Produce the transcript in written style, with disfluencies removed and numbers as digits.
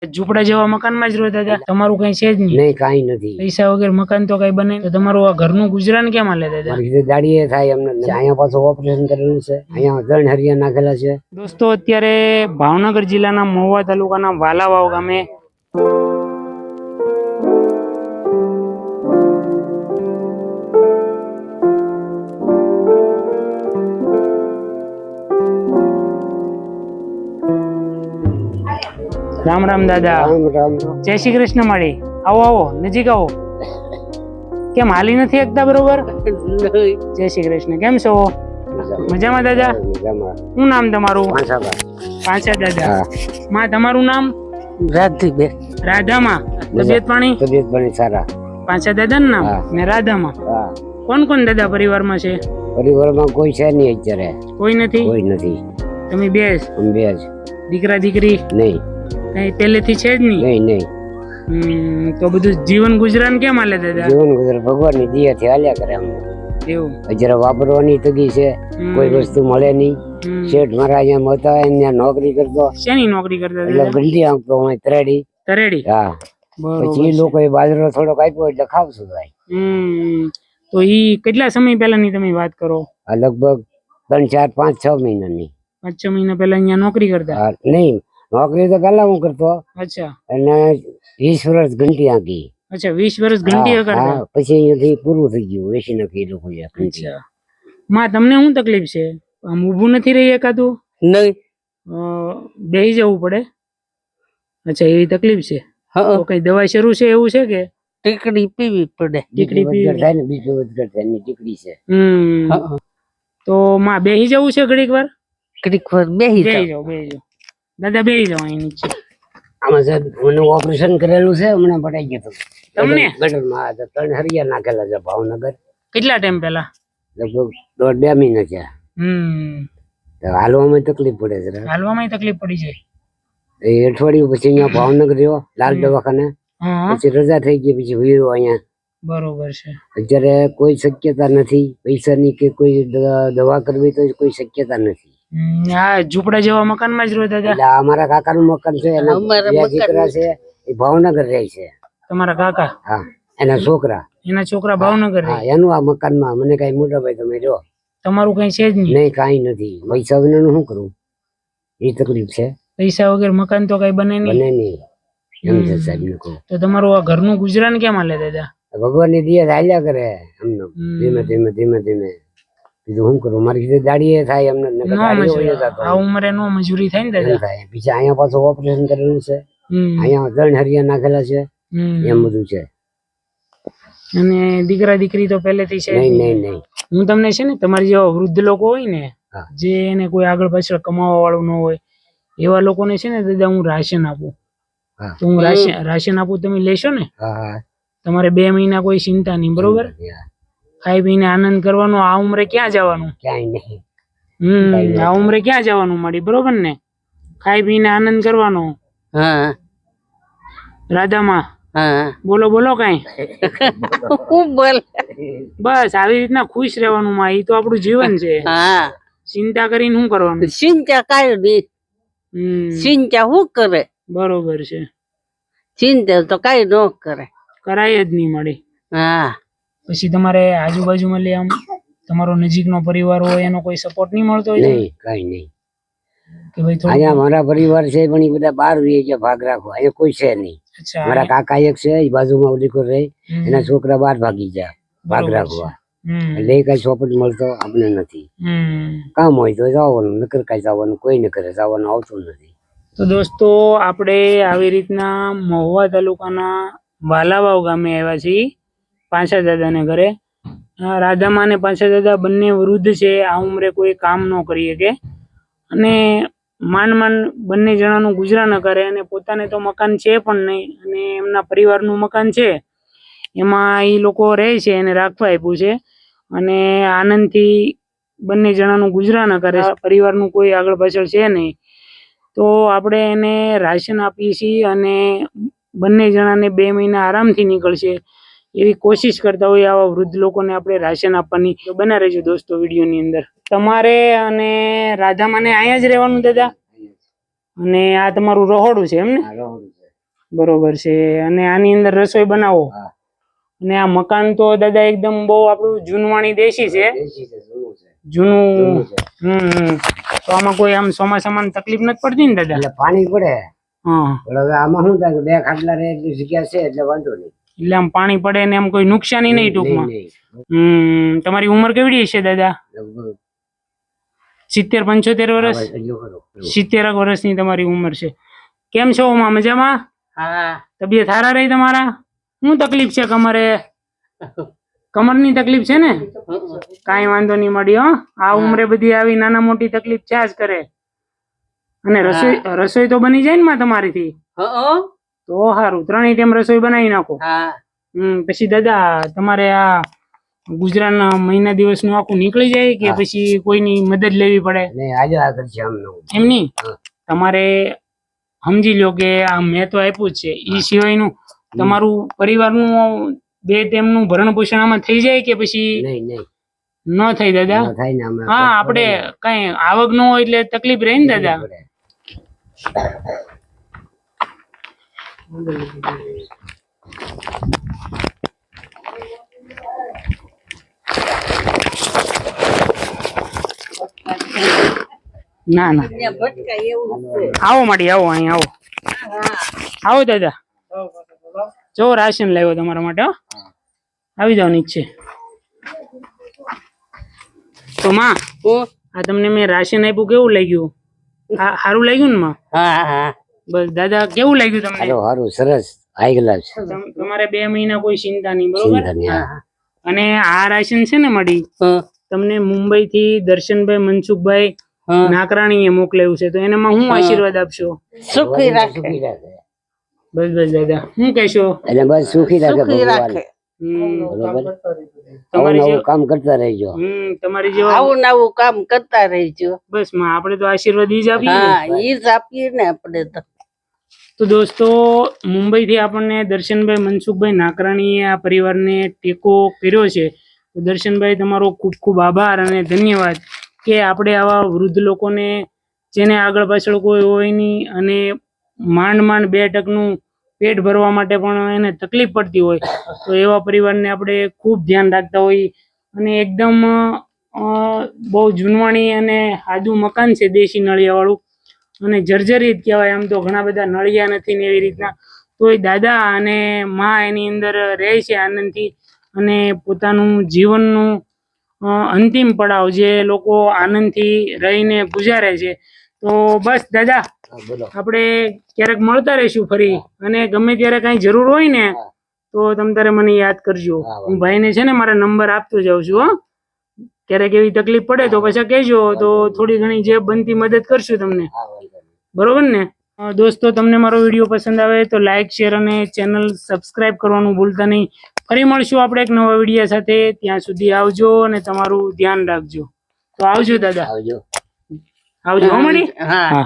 ઝૂંપડા જેવા મકાનમાં જ રહેતા હતા? તમારું કઈ છે જ નહીં? નહીં, કાંઈ નથી. પૈસા વગર મકાન તો કઈ બને? તો તમારું આ ઘરનું ગુજરાન કેમ હાલે દાદા? મારી દાડીએ થાય એમને. અહીંયા પાછું ઓપરેશન કરેલું છે, અહીંયા 3 હરિયા નાખેલા છે. દોસ્તો અત્યારે ભાવનગર જિલ્લાના મહુવા તાલુકાના વાલાવાવ ગામે રામ રામ દાદા. રામ રામ. જય શ્રી કૃષ્ણ. માળી આવો આવો, નજીક આવો. કેમ હાલી નથી એકતા બરોબર? જય શ્રી કૃષ્ણ. કેમ છો? મજામાં દાદા? શું નામ તમારું? પાંચા દાદા. માં તમારું નામ? રાધીબેન. રાધામાં. તબિયત પાણી? તબિયત પાણી સારા. પાંચા દાદા નું નામ ને રાધામાં. કોણ કોણ દાદા પરિવારમાં છે? પરિવારમાં કોઈ છે નહીં અત્યારે. કોઈ નથી? કોઈ નથી. તમે બે જ? બે જ. દીકરા દીકરી નહીં. કઈ પહેલેથી છે જ નહીં? નહીં નહીં. તો બધું જીવન ગુજરાન કેમ હાલે દાદા? જીવન ગુજરાન ભગવાનની દયાથી હાલ્યા કરે અમને. એવું? જરા વાપરવાની તગી છે, કોઈ વસ્તુ મળે નહીં. શેઠ મારા અહીંયા હતા, અહીંયા નોકરી કરતો. શેની નોકરી કરતા? એટલે ગંડી આંકતો હું તરેડી. તરેડી? હા. પછી એ લોકો બાજરો થોડોક આપ્યો એટલે ખાવશું ભાઈ. તો ઈ કેટલા સમય પહેલાની તમે વાત કરો? આ લગભગ 3, 4, 5, 6 મહિનાની. 5-6 મહિના પહેલા અહીંયા નોકરી કરતા? નહીં, નોકરી તો પેલા હું કરતો. અચ્છા. અને 20 વર્ષ ઘંટી આંકી. અચ્છા, 20 વર્ષ ઘંટી કરતા. પછી અહીંયાથી પૂરું થઈ ગયું, વેચી નાખી લોકો. અચ્છા. માં તમને શું તકલીફ છે? આમ ઊભું નથી રહી એકાતું? નહીં. બેહી જવું પડે? અચ્છા, એવી તકલીફ છે. તો કઈ દવા શરૂ છે એવું છે કે? ટીકડી પીવી પડે. ટીકડી પીવી થાય ને, બીજું વધઘટ થાય ને, ટીકડી છે. તો માં બેહી જવું છે ઘડીક વાર? ઘડીક વાર બેહી જાવ. દાદા બેહી જાવ અહીં નીચે. આમાં સાહેબ મને ઓપરેશન કરેલું છે, હમણાં પટાઈ ગયું. તમને? ગટરમાં 3 હરિયા નાખેલા છે ભાવનગર. કેટલા ટાઈમ પહેલા? લગભગ 1.5-2 મહિના છે. હાલવામાં તકલીફ પડે છે. હાલવામાં તકલીફ પડી જાય. એ અઠવાડિયું પછી અહીંયા ભાવનગર રહ્યો, લાલ દવાખાને. પછી રજા થઈ ગઈ, પછી વીરો અહીંયા. બરોબર છે. અત્યારે કોઈ શક્યતા નથી પૈસાની કે કોઈ દવા કરવી, તો કોઈ શક્યતા નથી. આ ઝૂંપડા જેવા મકાનમાં જ રહેતા હતા? એટલે અમારા કાકાનું મકાન છે, એના 2 દીકરા છે, એ ભાવનગર રહે છે. તમારા કાકા? હા, એના છોકરા. એના છોકરા ભાવનગર રહે? એનું આ મકાનમાં. મને કઈ મોટા ભાઈ તમે જો. તમારું કઈ છે જ નહીં? નહીં, કઈ નથી. પૈસા વિનાનું શું કરું, એ તકલીફ છે. પૈસા વગર મકાન તો કઈ બને નહીં? બને નહીં એમ છે સાહેબ ને કહું. તો તમારું આ ઘરનું ગુજરાન કેમ હાલે દાદા? ભગવાનની દયા હાલ્યા કરે અમને, ધીમે ધીમે ધીમે ધીમે. બીજું શું કરું, મારી રીતે દાડીએ થાય એમને. આ ઉંમરે નો મજૂરી થાય ને દાદા? બીજા અહીંયા પાછું ઓપરેશન કરેલું છે, અહીંયા 3 હરિયા નાખેલા છે, એમ બધું છે. અને દીકરા દીકરી તો પહેલેથી છે? નહીં નહીં નહીં. હું તમને છે ને, તમારી જેવા વૃદ્ધ લોકો હોય ને, જે એને કોઈ આગળ પાછળ કમાવા વાળું ન હોય, એવા લોકોને છે ને દાદા હું રાશન આપું. તો હું રાશન આપું, તમે લેશો ને? તમારે 2 મહિના કોઈ ચિંતા નહીં, બરોબર? ખાઈ પીને આનંદ કરવાનો. આ ઉંમરે ક્યાં જવાનું? ક્યાંય નહીં. આ ઉંમરે ક્યાં જવાનું મારી, બરોબર ને? ખાઈ પીને આનંદ કરવાનો. રાધામાં બોલો બોલો કઈ. બસ આવી રીતના ખુશ રહેવાનું માં, એ તો આપણું જીવન છે. ચિંતા કરીને શું કરવાનું? ચિંતા કાંઈ નહીં. ચિંતા શું કરે? બરોબર છે. ચિંતા તો કઈ ન કરે, કરાય જ નહીં મળી. પછી તમારે આજુબાજુમાં આમ તમારો નજીકનો પરિવાર હોય, એનો કોઈ સપોર્ટ નહીં મળતો? નહીં, કઈ નહીં. કે ભાઈ અહીંયા મારા પરિવાર છે, પણ એ બધા બહાર રહે છે, ભાગ રાખો. અહીંયા કોઈ છે નહીં. મારા કાકા એક છે, એ બાજુમાં ઓલીકો રહે, એના છોકરા બહાર ભાગી જાય ભાગ રાખવા. એટલે કઈ સપોર્ટ મળતો આપણે નથી. કામ હોય તો જવાનું, નકર કઈ જવાનું કોઈ ને કરે જવાનું આવતું નથી. તો દોસ્તો આપણે આવી રીતના મહુવા તાલુકાના વાલાવાવ ગામે આવ્યા છીએ, પાંચા દાદાને ઘરે. રાધામાં અને પાંચા દાદા બંને વૃદ્ધ છે, આ ઉંમરે કોઈ કામ ન કરી શકે, અને માંડ માંડ બંને જણાનું ગુજરાન કરે. અને પોતાને તો મકાન છે પણ નહીં, અને એમના પરિવારનું મકાન છે, એમાં એ લોકો રહે છે, એને રાખવા આપ્યું છે. અને આનંદથી બંને જણાનું ગુજરાન કરે. પરિવારનું કોઈ આગળ પાછળ છે નહીં. તો આપણે એને રાશન આપીએ છીએ, અને બંને જણાને 2 મહિના આરામથી નીકળશે એવી કોશિશ કરતા હોય આવા વૃદ્ધ લોકોને આપણે રાશન આપવાની. તો બના રહેજો દોસ્તો વિડીયોની અંદર. તમારે અને રાધામાને અહીંયા જ રહેવાનું દાદા? અને આ તમારું રહોડું છે એમ ને? બરોબર છે. અને આની અંદર રસોઈ બનાવો હા. અને આ મકાન તો દાદા એકદમ બહુ આપણું જૂનવાણી દેશી છે, દેશી છે, જૂનું છે. જૂનું. છે. તો આમાં કોઈ આમ ચોમાસામાં તકલીફ નથી પડતી ને દાદા? એટલે પાણી પડે હા, પણ હવે આમાં શું થાય કે 2 ખાટલા રહે એટલી જગ્યા છે એટલે વાંધો નહીં. એટલે આમ પાણી પડે ને આમ કોઈ નુકસાની નહીં ટૂંકમાં. નહીં. તમારી ઉંમર કેવડી હશે દાદા? લગભગ 70-75 વર્ષ? આ બાજુ ખરો. 70 વર્ષની તમારી ઉંમર છે. કેમ છો માં? મજામાં? હા તબિયત સારા રહી તમારા? શું તકલીફ છે કમરે? કમરની તકલીફ છે ને? કાંઈ વાંધો નહીં મળી હો. આ ઉંમરે બધી આવી નાના મોટી તકલીફ થયા જ કરે. અને રસોઈ તો બની જાય ને માં તમારીથી? તો સારું, 3 ટાઈમ રસોઈ બનાવી નાખો. હા પછી દાદા તમારે આ ગુજરાતના મહિના દિવસનું આખું નીકળી જાય કે પછી કોઈની મદદ લેવી પડે? નહીં, આજે આગળ છે આમનું. એમ નહીં, તમારે સમજી લો કે આ મેં તો આપ્યું જ છે, એ સિવાયનું તમારું પરિવારનું 2 ટાઈમનું ભરણ પોષણ આમાં થઈ જાય કે પછી નહીં નહીં ન થાય દાદા? ન થાય ને આમાં હા, આપણે કઈ આવક ન હોય એટલે તકલીફ રહે ને દાદા? ના ના, ભટકાય એવું છે. આવો માડી, આવો અહીં આવો. આવો દાદા, જો રાશન લાવ્યો તમારા માટે. હો, આવી જાવ નીચે. તો માં, આ તમને મેં રાશન આપ્યું, કેવું લાગ્યું? સારું લાગ્યું ને માં? હા હા બસ દાદા, કેવું લાગ્યું તમને? સારું, સરસ, હાઈ ક્લાસ. તમારે 2 મહિના કોઈ ચિંતા નહીં, બરોબર? અને આ રાશન છે ને મળી, તમને મુંબઈ થી દર્શનભાઈ મનસુખભાઈ નાકરાણીએ મોકલાયું છે, તો એનામાં હું આશીર્વાદ આપશો? સુખી રાખે. બસ બસ દાદા, શું કહેશો? એટલે બસ સુખી રાખે સુખી ભગવાન. રાખે. બરોબર, તમારી આવું જેવા કામ કરતા રહેજો. તમારી જેવા આવું નવું કામ કરતા રહીજો. બસ માં આપણે તો આશીર્વાદ ઈ જ આપીએ ને. હા ઈ જ આપીએ ને આપણે તો દોસ્તો, મુંબઈ થી આપણને દર્શનભાઈ મનસુખભાઈ નાકરાણીએ આ પરિવારને ટેકો કર્યો છે. તો દર્શનભાઈ, તમારો ખૂબ ખૂબ આભાર અને ધન્યવાદ કે આપણે આવા વૃદ્ધ લોકોને, જેને આગળ પાછળ કોઈ હોય નહીં અને માંડ 2 ટકનું પેટ ભરવા માટે પણ એને તકલીફ પડતી હોય, તો એવા પરિવારને આપણે ખૂબ ધ્યાન રાખતા હોઈએ. અને એકદમ બહુ જૂનવાણી અને સાદું મકાન છે, દેશી નળિયાવાળું, અને જર્જરિત કહેવાય. આમ તો ઘણા બધા નળિયા નથી ને એવી રીતના, તો એ દાદા અને માં એની અંદર રહે છે આનંદથી, અને પોતાનું જીવનનું અંતિમ પડાવ જે લોકો આનંદથી રહીને ગુજારે છે. તો બસ દાદા, આપણે ક્યારેક મળતા રહીશું ફરી, અને ગમે ત્યારે કઈ જરૂર હોય ને તો તમે તારે મને યાદ કરજો. હું ભાઈને છે ને મારા નંબર આપતો જાઉં છું. હો, ક્યારેક એવી તકલીફ પડે તો પછી કહેજો, તો થોડી ઘણી જે બનતી મદદ કરશું તમને, બરોબર ને? દોસ્તો, તમને મારો વિડીયો પસંદ આવે તો લાઈક, શેર અને ચેનલ સબસ્ક્રાઇબ કરવાનું ભૂલતા નહીં. ફરી મળશું આપણે એક નવા વિડીયો સાથે. ત્યાં સુધી આવજો અને તમારું ધ્યાન રાખજો. તો આવજો દાદા, આવજો. આવજો. મળી. હા.